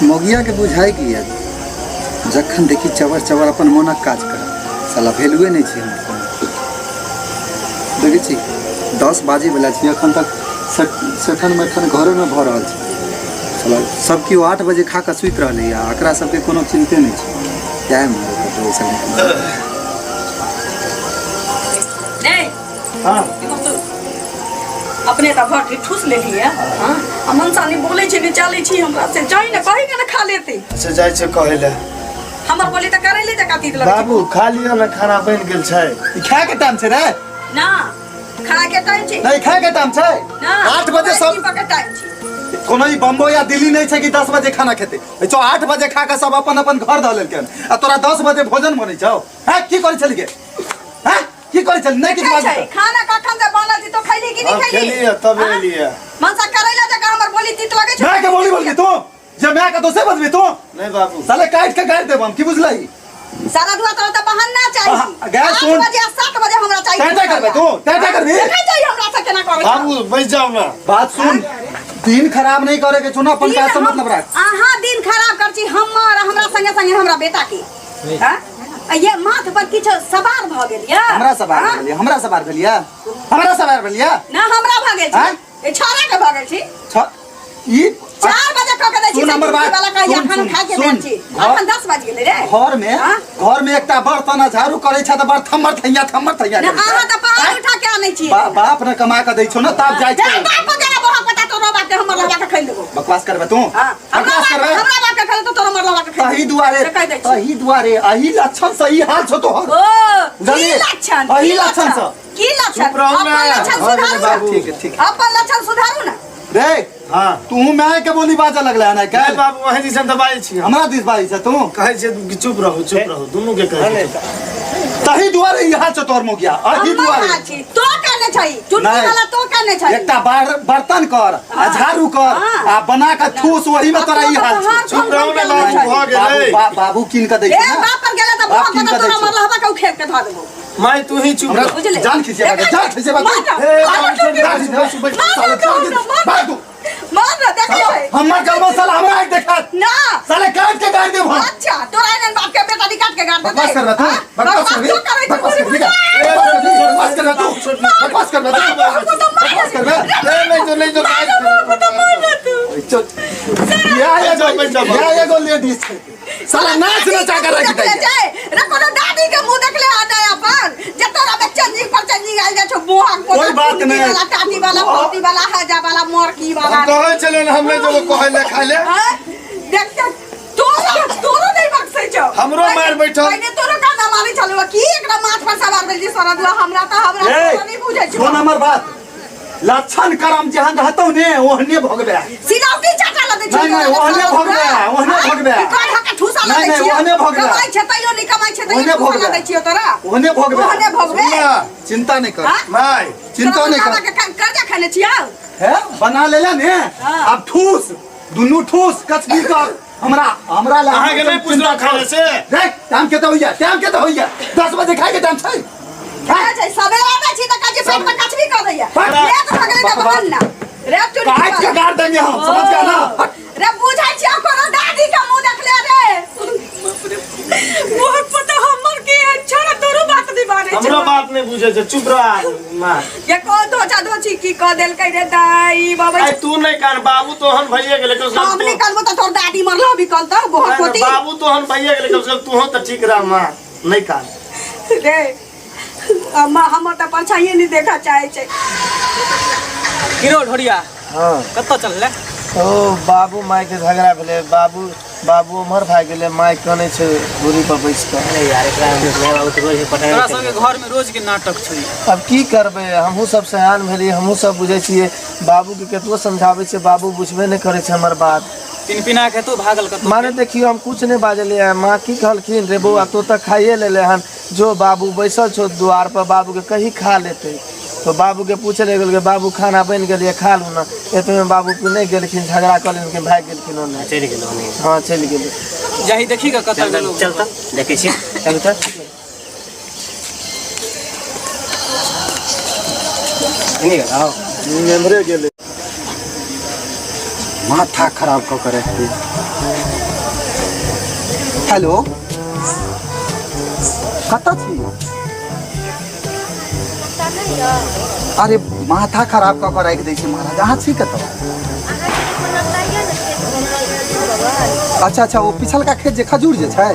मोगिया के बुझाई कि जखन देखी चवर चवर अपन मोनक काज कर साला वैल्यूए नहीं छै हमर देखै छी 10 बाजे वाला छी अखन तक सठन मठन घरे में भ रहल छै साला सब केओ 8 बजे खा के सुति रहलै आ एकरा सबके कोनो चिंते नहीं छै क्या मारे कटो साला नहीं हां अपने त भट ठूस लेली है हां अमन सानी बोले छै ने चले छी हमरा से जाई ना कहि के ना खा लेते से जाय छै कहले हमर बोली त करैले त काती लग बाबू खा लियो ना खाना बन गेल छै ई खाए के टाइम छै रे ना खाए के टाइम छै नहीं खाए के टाइम छै ना 8 बजे सब के टाइम छै कोनो ही बम्बो या दिल्ली नहीं छै कि 10 बजे खाना खेते जो 8 बजे खा के सब अपन अपन घर ध लेलकन आ तोरा 10 बजे भोजन बनै छौ हैं की करै छली के हैं की करै छली नहीं किछ बात खाना कखन से बनल छी तो खैली कि नहीं खैली खेलिए तब एलिए मनसा करैला जका हमर बोली तीत लगे छै मैं के बोली बोल के तू जे मैं का दोसे बजबे तू नहीं बाबू साले काट के गाड़ देब हम की बुझलाई सारा दुआ तो बहाना चाहिए गैस सुन 8 बजे 7 बजे हमरा चाहिए टाटा करबे तू टाटा करबी देखै चाहिए हमरा से केना करे बाबू बैठ जाओ ना बात सुन दिन खराब नहीं करे के चुना अपन का मतलब राख आहा दिन खराब कर छी हमर हमरा संगे संगे हमरा बेटा के हां ये माथ पर किछ सवार भ गेल या हमरा सवार भेलिया हमरा सवार भेलिया ना हमरा भ गेल छी ए छोरा के भ गेल छी ई 4 बजे क के दै छी नंबर वाला कहिया खाना खा के दै छी अपन 10 बज गेलै रे घर में एकटा बर्तन झाड़ू करे छ त बड़ थम्मर थैया ना आहा त पहाड़ उठा के आनै छी बाप ने कमा के दै छौ ना ताप जाय छै बाप के ना बहुत पता तो बाप के हमर लगा के खै लेबो बकवास करबे तू बकवास करबे हमरा बाप के खै तो तोर हमर लगा के खै अही दुआरे अही लक्षण से ई हाल छौ तोहर ओ की लक्षण से ठीक है अपन लक्षण सुधारू ना रे हां तू मैं के बोली बाजा लगला है ना का बाबू वही दिसन दबाई छी हमरा दिस बाई छ तू कहै छै कि चुप रहो दुनु के कहै तही दुआरे यहाँ छ तोर मुखिया अही दुआरे तो कहने छै चुटकी वाला तो कहने छै एकटा बर्तन कर आ झाड़ू कर आ बना के ठूस वही में तोरा ई हाल छ चुप रहो ना बाबू भ गेलै बाबू किन के दै छ ना ए बाप पर गेला त बहुत पता तोरा हमर लहबा के खेत के ध देबो मैं तू ही चुप रह जान खिसे मार ना देख ले हमर गलबा साला हमरा एक देखत ना साले काट के गाड़ देब अच्छा तोरा एनन बाप के बेटा काट के गाड़ दे बकवास कर तू बकवास कर ये गो लेडीज साला नाच नचा कर रख दे रे कोनो दादी के मुंह देख ले आता अपन जे तोरा में चंजी पर चंजी आइल जा छो बोहा कोई बात नहीं वाला टाटी वाला पोती वाला हजा वाला मोरकी वाला कहै चले हमें जो कहले खाले देख तोरो नहीं बक्से छो हमरो मार बैठो पहले तोरो का ना मारी चलो की एकरा माथ पर सवार भेली सरा दुआ हमरा नहीं बुझै छो 2 नंबर बात लक्षण करम जहां रहतौ ने ओहने भगबे सिलाउटी चाटा लगे छै नहीं ओहने भगबे का ढका ठूसा लगे छै ओहने भगबे कमाई छै तइयो नहीं कमाई छै तइयो ठूसा लगे छै तोरा ओहने भगबे चिंता नहीं कर माय चिंता नहीं कर कर्जा खाने छिया है बना लेला ने अब ठूस दुनु ठूस कचबी कर हमरा ला अहाँ के नहीं पूछला खाने से देख टाइम के तो होइया 10 बजे खाए के टाइम छै क्या छै सवेरे आबै छी त काजे पेट में कचबी कर दैया रे तो भगले त बहन ना रे चुरी काट के गाड़ देंगे हम समझ गया ना रे बुझाई छी कोनो दादी का मुंह देख ले रे बहुत पता हमर के छोड़ा तोरो बात नहीं माने छै हमरो बात नहीं बुझे छै चुप रह मां ये को धोचा धोची की क देल कइ रे दाई बाबा आई तू नहीं कर बाबू तोहन भइए गेले कम से हम निकलबो त तोर दादी मरलो भी कल त बहुत पोती बाबू तोहन भइए गेले कम से तू हो त ठीक रह मां नहीं कर रे अम्मा हमर त परछाई नहीं देखा चाहे छै किरो ढोड़िया हां कत्तो चलले ओ बाबू माय के झगड़ा भेले बाबू उमर भाई गेले माय कने छै दूरी पर बैस के अरे यार एकरा बाबू तो रोज पटाई तोरा संगे घर में रोज के नाटक छै अब की करबे हमहू सब सयान भेली हमहू सब बुझै छिए बाबू के केतो समझाबै छै बाबू बुझबे नहीं करे छै हमर बात तीन पिना के तो भागल कतो माने देखियो हम कुछ नहीं बाजले मां की कहलखिन रे बउआ तो तक खाइए लेले हन जो बाबू बैसल छो द्वार पर बाबू के कहीं खा लेते तो बाबू के पूछे ले गेल बाबू खाना बन गेलिए खा लू ना एते में बाबू पे नहीं गेलखिन झगड़ा कर लेन के भाग गेलखिन ओने चल गेलो नहीं हां चल गेल जाही देखी का कतल गेलो चलता देखै छी चल त नहीं गाओ मेमरे गेले माथा खराब क करे हेलो कतऽ छी अरे माथा खराब कऽ कऽ राखि दै छी महाराज अहाँ छी कतऽ अच्छा अच्छा वो पिछलका खेत जे खजूर जे छै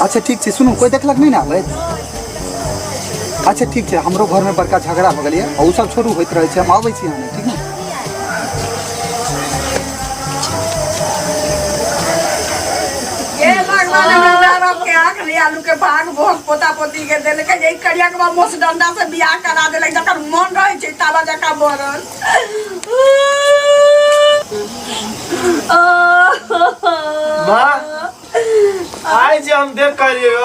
अच्छा ठीक छै सुनू कोई देखलक नहीं ना आबैत अच्छा ठीक छै हमरो घर में बड़का झगड़ा भऽ गेलै ओ सब छोड़ू होइत रहै छै हम आबै छी हम ठीक है ये भगवान हमरा के आंख ले आलू के भाग भोग पोता पोती के देले के जे करिया के मोस डंडा से बियाह करा देले जकर मन रहे छै तावा जका मरल माँ आइ जे हम देख करिए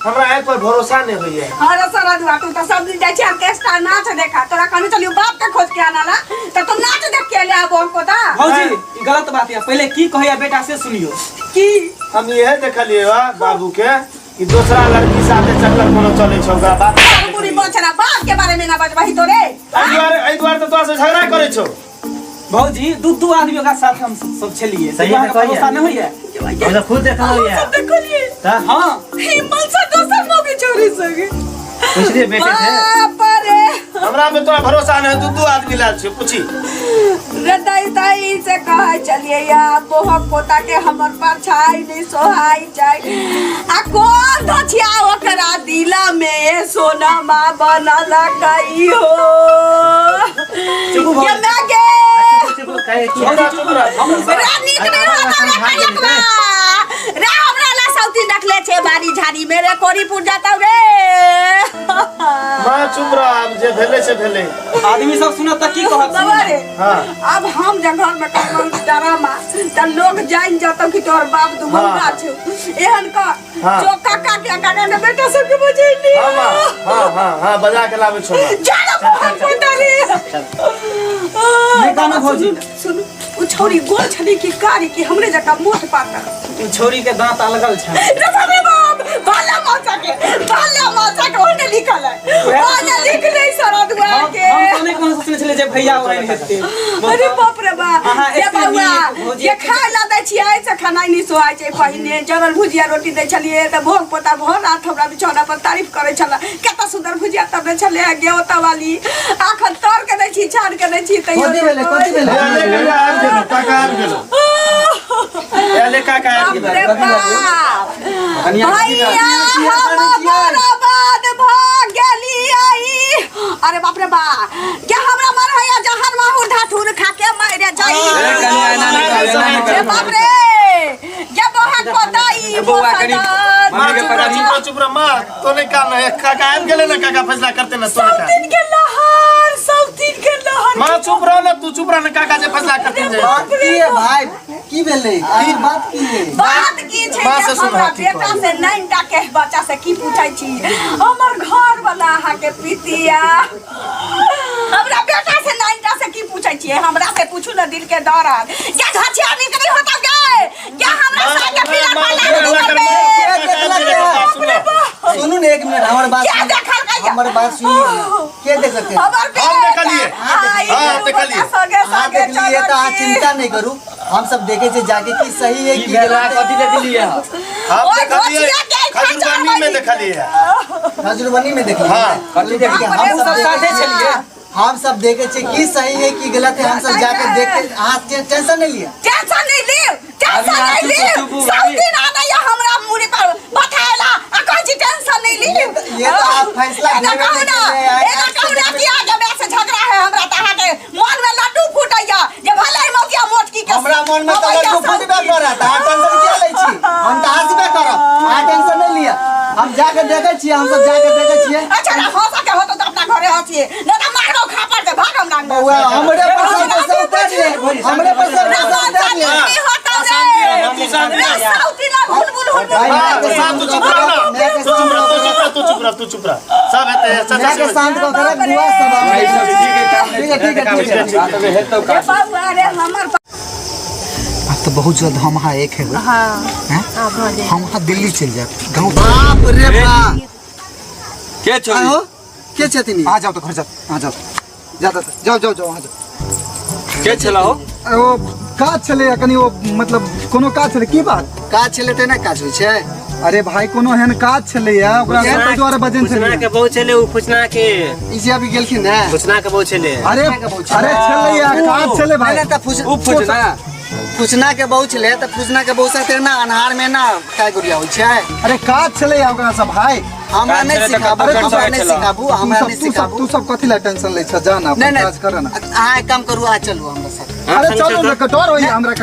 हमरा एक पर भरोसा नहीं होइए अरे सारा दुआ तू तो सब दिन जाय छी ऑर्केस्ट्रा नाच देखा तोरा कहने चलियो बाप के खोज के आना ला तो तुम नाच देख के ले आबो पोता भौजी ई गलत बात है पहले की कहिया बेटा से सुनियो की हम यह देखलिए बाबू के कि दूसरा लड़की साथे चक्कर कोनो चले छै ओकरा बात पूरी बचरा बाप के बारे में ना बजबही तोरे एहि दुआरे तो तोरा से झगड़ा करे छौ भौजी दू आदमी का साथ हम सब चलिए सही है, भरोसा नहीं होइए हम खुद देखा लिया देखलिए हां हिम्मत से दोसर मौके छोड़ी सके पिछले बेटे थे बाप रे हमरा में तोरा भरोसा नहीं दू आदमी लाल छै पूछी दाई से कहे चलिए या बोहक पोता के हमर परछाई नहीं सोहाई जाए आ कौन धछिया ओकरा दिला में सोना मां बनल गई हो चुप हो। ये मैं के रानी के नहीं होता रे हमरा ला सौती रखले छे बारी झाड़ी मेरे कोरी पुर जाता रे मां चुप रह अब जे भेले से भेले आदमी सब सुनत त की कहत बाबा रे हां अब हम जगह में कौन डरामा त लोग जान जातो कि तोर बाप दुबंगा छ एहन का हाँ। जो काका के बेटा सब के बजेली हां बजा के लाबे छौ जाना बहुत पता रे नहीं गाना भौजी सुन उ छोरी गोल छली की कारी की हमरे जका मोट पाता उ छोरी के दांत अलगल छै रे बाप भाला माचा के ओने लिखल है ओने लिख नहीं सारा दुआ के हम तो नहीं कहां सोचने छले जे भैया ओरन हेते अरे बाप रे बा अहाँ ये एते बउआ नीक ये खाय ला दै छी आइ से खाना नहीं सोआइ छै पहिने जरल भुजिया रोटी दै छलिए त भोग पोता भोर रात हमरा बिछौना पर तारीफ करे छला केता सुंदर भुजिया तब छले गेओता वाली आखन तर के दै छी छाड़ के दै छी तैयो काका आबि गेलो एले काका आबि अरे गेलो बाप भैया हमर बाद भाग गेली आई अरे बाप रे बा क्या हमरा मन है जहन माहू ढाठुर खा के मारे जाई अरे बाप रे ये बहन बताई चुप रह मां तो नहीं काम है काका आबि गेले ना काका फैसला करते ना तो सब दिन के लहर मां चुप रह ना तू चुप रह ना काका जे फैसला करते जे की है भाई की भेलै की बात की है बात की छै माँ से जे सुन, हमरा हाँ, ठीक बेटा से नैनटा के बच्चा से की पूछै छी हमर घर वाला हा के पितिया हमरा बेटा से नैनटा से की पूछै छी हमरा से पूछू ना दिल के दौरान क्या घाचिया निकली होता गए क्या हमरा साथे पिलर सुनू ने एक मिनट हमारे बात क्या देखल गया हमारे बात सुनिए के देख सकते हैं हमर हम देखलिए हां देखलिए सगे हाँ देख लिए तो आप चिंता नहीं करू हम सब देखे थे जाके कि सही है कि गलत है कथी देख लिए आप देखलिए खजूरबानी में देखलिए खजूरबानी में देख हाँ। कथी देख लिए हम सब साथे छलिए हम सब देखे थे कि सही है कि गलत है हम सब जाके देख के हाथ टेंशन नहीं लिया टेंशन नहीं ली सब दिन आना या हमरा मुड़ी पर बताएला आ कोई चीज टेंशन नहीं ली ये तो आप फैसला घर में लेके आए एना कहना कि आज हमरा से झगड़ा है हमरा तहा के मन में लड्डू फूटैया जे भले मोतिया मोटकी के हमरा मन में तो लड्डू फूटबे करत आ टेंशन क्या लै छी हम तो हंसबे करब आ टेंशन नहीं लिया हम जाके देखे छी हम सब जाके देखे छी अच्छा ना हो सके हो तो अपना घरे हसिए न त मारो खापर के भागम डांग बउआ हमरे पर सब पैसा उतार लिए हमरे पर सब पैसा उतार लिए नहीं होता रे साउथी ना बुलबुल हो तू चुप रह ना तू चुप रह सब है मैं के शांत को कर दुआ सब ठीक है बाबू अरे हमर अब तो बहुत जल्द हम यहाँ एक है हां हम यहाँ दिल्ली चल जाए गाँव बाप रे बाप के छोरी हो के छथिन आ जाओ तो घर जाओ आ जाओ जाओ आ जाओ के छला हो वो काज चले कनी वो मतलब कोनो काज छलै की बात काज छलै ते ना काज होइ छै। अरे भाई कोनो एहन काज छलैया ओकरा सब के द्वारा बजन फुचना छलै के बहु छले उ फुचना के ई जे अभी गेलखिन ना फुचना के बहु छले। अरे अरे छलैया काज छलै भाई त फुचना के बहु छलै त फुचना के बहु साथे ना अनहार में ना काय गुड़िया होइ छै। अरे काज छलैया ओकरा सब भाई हमरा नहीं सिखाबू हमरा नहीं सिखाबू हमरा नहीं सिखाबू। तू सब कथि ला टेंशन ले छ जाना अपन काज कर ना। अहाँ एक काम करू आ चलू हमरा साथ। अरे चलो ना डर होई हमरा के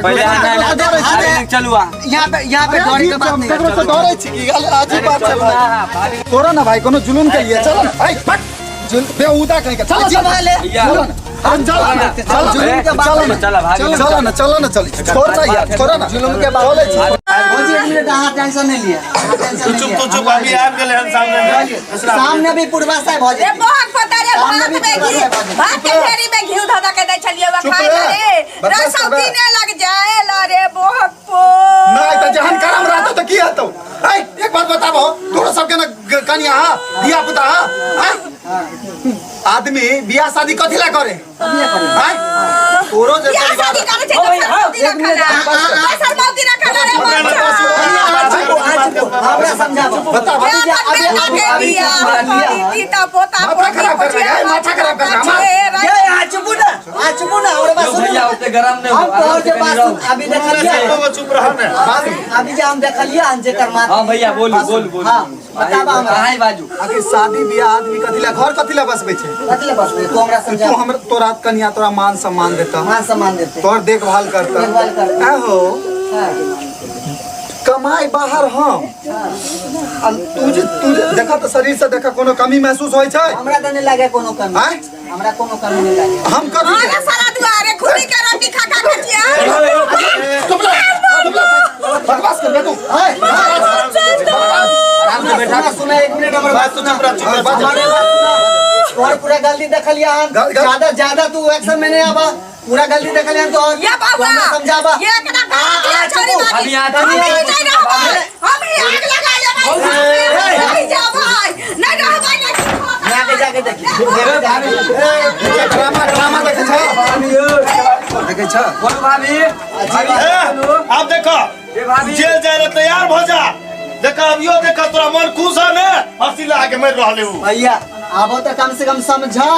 चलू यहाँ पे डरे के बात नहीं ककरो से डरै छी की अजीब बात छै भाई। तोरा ना भाई कोनो जुलूम के लिए चलो ना भाई बट बेहुदा कहीं के चलो चलो हम चलो ना जुलूम के बात चलो ना चल छोड़ ना यार छोड़ ना जुलूम के बात चले छी। भौजी एक मिनट अहाँ टेंशन नहीं लिए चुप अभी आ गेले हम सामने भी पूर्वासा है भौजी। रे बहुत पता रे भात के फेरी में घी धधा के दे छलिए वा खाए रे रसम पीने लग जाए ला रे बहुत पो नहीं तो जहन करम रहता तो की हतो। ए एक बात बताबो तोरा सब के ना कनिया हां बियाह पुता हां आदमी बियाह शादी कथि ला करे हां तोरो जे परिवार करे छै एक मिनट पैसा मौती रखा रे हमरा समझाबो बता अभी आगे दिया पीता पोता माथा खराब कर रहा है माथा खराब कर रहा है ये आ चुपू ना और बस भैया उतने गरम नहीं हम और के बात अभी देखलिए चुप रहो ना अभी जे हम देखलिए अंजे कर मात। हाँ भैया बोलू हां बताबा हमरा कहाँ बाजू आखिर शादी बियाह आदमी कथि ला घर कथि ला बसबे छै। मतलब बस तू हमरा समझा तू हमर तोरा कन्या तोरा मान सम्मान देता मान सम्मान देते तोर देखभाल करता देखभाल करता। हो कमाई बाहर हम तू देखा तो शरीर से देखा कोनो कमी महसूस होय छै हमरा त नहीं लागे कोनो कमी हैं हमरा कोनो कमी नहीं लागे हम कथि अरे सारा दुआरे खुदी के रोटी खा खा खटिया बकवास कर तू आराम से बैठा सुना एक मिनट हमरा बात सुना और पूरा गलती देखलिए ज्यादा तू एक्शन में नहीं आबा पूरा गलती देखलिए तो ये बाबा समझाबा ये एकरा कहा छोड़ी बात अभी यहाँ हम ही आग लगा ले भाई जा भाई नहीं रह भाई नहीं जाके देखिए ड्रामा देखे छ बोलो भाभी अब देखो जेल जाए ला तैयार हो जा देखा अभियो देखा तोरा मन खुश है ना हंसी लगा के मर रहले हूं भैया आबो तो कम से कम समझा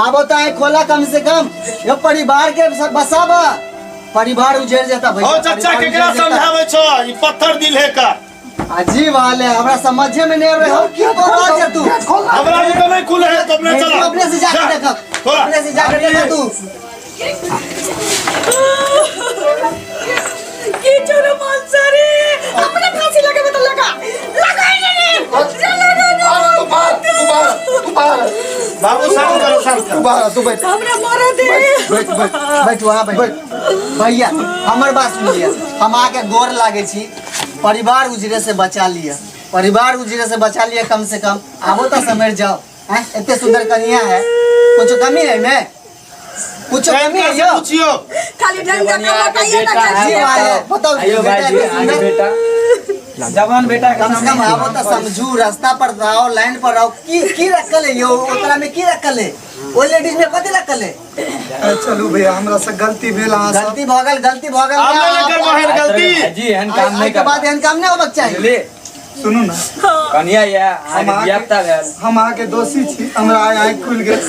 आबो तो है खोला कम से कम ये परिवार के सब बसाबा परिवार उजड़ जाता भैया। ओ चाचा केकरा समझावे छो ई पत्थर दिल है का अजीब हाल है हमरा समझे में नहीं रहे हो क्यों बोल रहा है तू हमरा भी तो नहीं खुले है तो अपने चला अपने से जाके देखा अपने से जाके देखा तू की चलो मानसरी अपने फांसी लगे में तो लगा ही नहीं तू बाहर बाबू शांत करो शांत तू बाहर तू बैठ हमरा मारा दे बैठ वहाँ बैठ भैया हमर बात सुनिए हम आके गोर लागे छी परिवार उजरे से बचा लिया परिवार उजरे से बचा लिया कम से कम आबो तो समझ जाओ हैं इतने सुंदर कन्या है कुछ कमी है मैं कुछ कमी है यो पूछियो खाली ढंग से बताइए ना अजीब हाल है बताओ आइयो भाई बेटा जवान बेटा कम से कम आबो तो समझू रास्ता पर रहो लाइन पर रहो की रखल है यो ओकरा में की रखल है ओ लेडीज में कथि रखल है। चलू भैया हमरा से गलती भेल अहाँ से गलती भगल हमने लेकर बाहर गलती जी एहन काम नहीं के बाद एहन काम नहीं होबक चाहिए सुनू ना कन्या या आगे व्याप्ता भेल हम अहाँ के दोषी छी हमरा आँख खुल गेल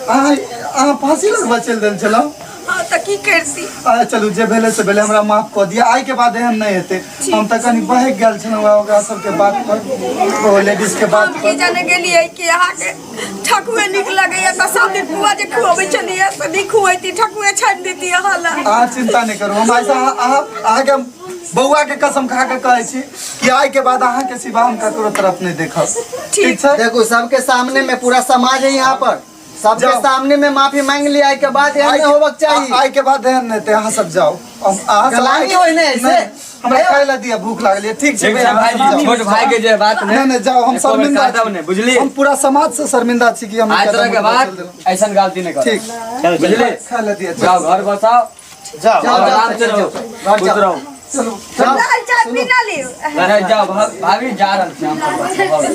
अहाँ फांसी लगबा चल देल छलौ हां त की करती चलू जे भेले से भेले हमरा माफ कऽ दिया आइ के बाद एहन नहीं हेते हम त कनी बहक गेल छलौ ओकरा सब के बात पर ओ लेडीज के बात हम की जाने गेलिए कि यहाँ के ठकुए निक लगैया त सब दिन बुआ जे खुआबै छलिए से नहीं खुआइती ठकुए छान देती हाला अहाँ चिंता नहीं करू हम ऐसा अहाँ के बउआ के कसम खा के कहै छी कि आइ के बाद अहाँ के सिवा हम ककरो तरफ नहीं देखब ठीक छै। देखो सबके सामने में पूरा समाज है यहाँ पर सबके सामने में माफी मांग लिया आई के बाद एहन होबक चाहिए आइ के बाद एहन नहीं ते अहाँ सब जाओ अहाँ सब गलामी होय ने ऐसे हमरा खाय ला दिया भूख लागल ठीक छै भाई छोट भाई के जे बात नहीं जाओ हम शर्मिंदा नहीं बुझली हम पूरा समाज से शर्मिंदा छी कि हम आज तरह के बात ऐसा गलती नहीं कर ठीक बुझली खाय ला दिया जाओ घर बसाओ जाओ आराम से रहो खुश रहो चलो लाल चाय पीना ले अरे जाओ भाभी जा रहा हूं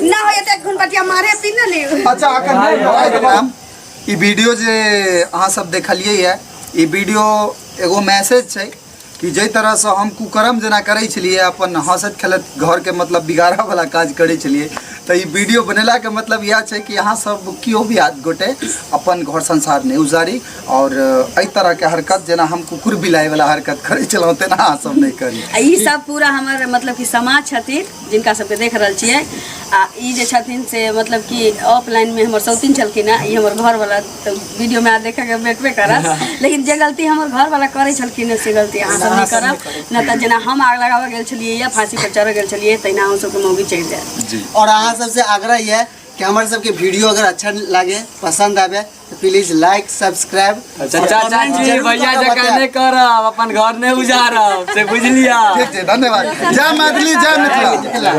ना होय त घुन पटिया मारे पीना ले अच्छा आकर ई वीडियो जे अहाँ सब देखलिए है ई वीडियो एगो मैसेज छै कि कि जै तरह से हम कुकर्म जना करै छलिए अपन हंसत खेलत घर के मतलब बिगाड़ा वाला काज करै छलिए तो ई वीडियो बनेला के मतलब यह है कि यहाँ सब कियो भी गोटे अपन घर संसार नहीं उजारी और एहि तरह के हरकत जना हम कुकुर बिलाय वाला हरकत करै छलहुँ तेना अहाँ सब नहीं करी। ई सब पूरा हमर मतलब कि समाज छथिन जिनका सबके देख रहल छियै आ ई जे छथिन से मतलब कि ऑफलाइन में हमर सौतीन छलखिन ई हमर घर वाला तो वीडियो में देखे के भेटबे करत लेकिन जे गलती हमर घर वाला करे छलखिन से गलती अहाँ सब नहीं करब न त जेना हम आग लगावे गेल छलिए या फांसी पर चढ़ गेल छलिए तैना हम सबके मौगी चढ़ जाए। और अहाँ सबसे आग्रह ये है कि हमारे सबके वीडियो अगर अच्छा लगे पसंद आवे तो प्लीज लाइक सब्सक्राइब चाची भैया जका नहीं करब अपन घर नहीं उजारब से बुझलिया। ठीक छै, धन्यवाद। जय मैथिली, जय मिथिला।